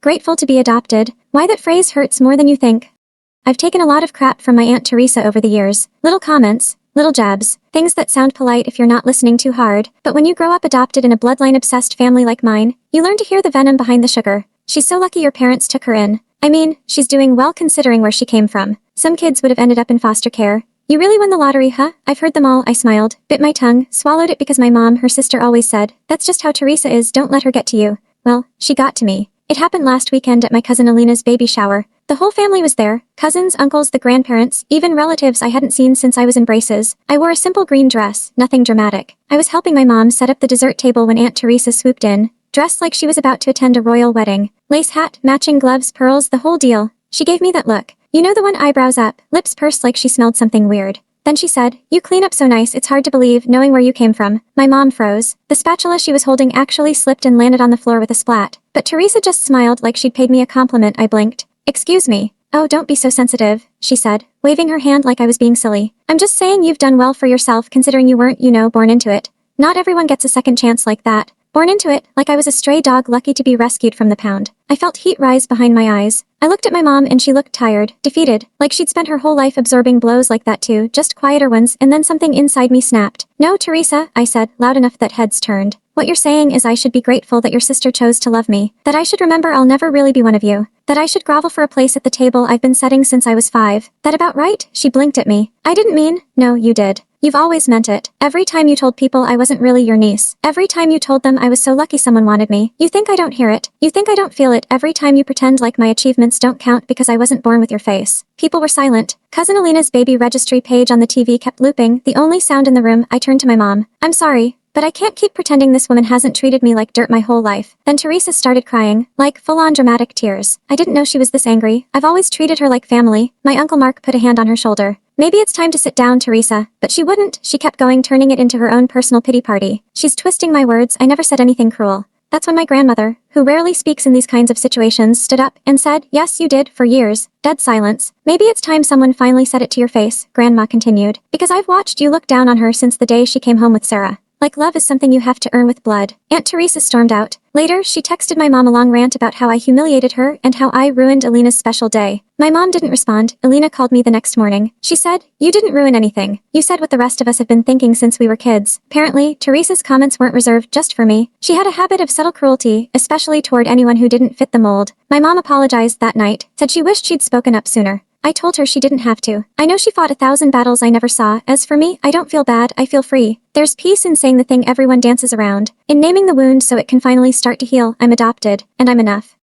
Grateful to be adopted. Why that phrase hurts more than you think. I've taken a lot of crap from my Aunt Teresa over the years. Little comments, little jabs, things that sound polite if you're not listening too hard, but when you grow up adopted in a bloodline-obsessed family like mine, you learn to hear the venom behind the sugar. She's so lucky your parents took her in. I mean, she's doing well considering where she came from. Some kids would have ended up in foster care. You really won the lottery, huh? I've heard them all. I smiled, bit my tongue, swallowed it because my mom, her sister always said, that's just how Teresa is, don't let her get to you. Well, she got to me. It happened last weekend at my cousin Alina's baby shower. The whole family was there, cousins, uncles, the grandparents, even relatives I hadn't seen since I was in braces. I wore a simple green dress, nothing dramatic. I was helping my mom set up the dessert table when Aunt Teresa swooped in, dressed like she was about to attend a royal wedding. Lace hat, matching gloves, pearls, the whole deal. She gave me that look. You know the one, eyebrows up, lips pursed like she smelled something weird. Then she said, you clean up so nice it's hard to believe knowing where you came from. My mom froze. The spatula she was holding actually slipped and landed on the floor with a splat. But Teresa just smiled like she'd paid me a compliment. I blinked. Excuse me. Oh, don't be so sensitive, she said, waving her hand like I was being silly. I'm just saying you've done well for yourself considering you weren't, born into it. Not everyone gets a second chance like that. Born into it, like I was a stray dog lucky to be rescued from the pound. I felt heat rise behind my eyes. I looked at my mom and she looked tired, defeated, like she'd spent her whole life absorbing blows like that too, just quieter ones, and then something inside me snapped. No, Teresa, I said, loud enough that heads turned. What you're saying is I should be grateful that your sister chose to love me, that I should remember I'll never really be one of you, that I should grovel for a place at the table I've been setting since I was 5. That about right? She blinked at me. I didn't mean, no, you did. You've always meant it. Every time you told people I wasn't really your niece. Every time you told them I was so lucky someone wanted me. You think I don't hear it. You think I don't feel it every time you pretend like my achievements don't count because I wasn't born with your face. People were silent. Cousin Alina's baby registry page on the TV kept looping, the only sound in the room. I turned to my mom. I'm sorry, but I can't keep pretending this woman hasn't treated me like dirt my whole life. Then Teresa started crying, like full-on dramatic tears. I didn't know she was this angry. I've always treated her like family. My Uncle Mark put a hand on her shoulder. Maybe it's time to sit down, Teresa. But she wouldn't. She kept going, turning it into her own personal pity party. She's twisting my words. I never said anything cruel. That's when my grandmother, who rarely speaks in these kinds of situations, stood up and said, yes, you did, for years. Dead silence. Maybe it's time someone finally said it to your face, Grandma continued. Because I've watched you look down on her since the day she came home with Sarah. Like love is something you have to earn with blood. Aunt Teresa stormed out. Later, she texted my mom a long rant about how I humiliated her and how I ruined Alina's special day. My mom didn't respond. Alina called me the next morning. She said, you didn't ruin anything. You said what the rest of us have been thinking since we were kids. Apparently, Teresa's comments weren't reserved just for me. She had a habit of subtle cruelty, especially toward anyone who didn't fit the mold. My mom apologized that night, said she wished she'd spoken up sooner. I told her she didn't have to. I know she fought 1,000 battles I never saw. As for me, I don't feel bad, I feel free. There's peace in saying the thing everyone dances around, in naming the wound so it can finally start to heal. I'm adopted, and I'm enough.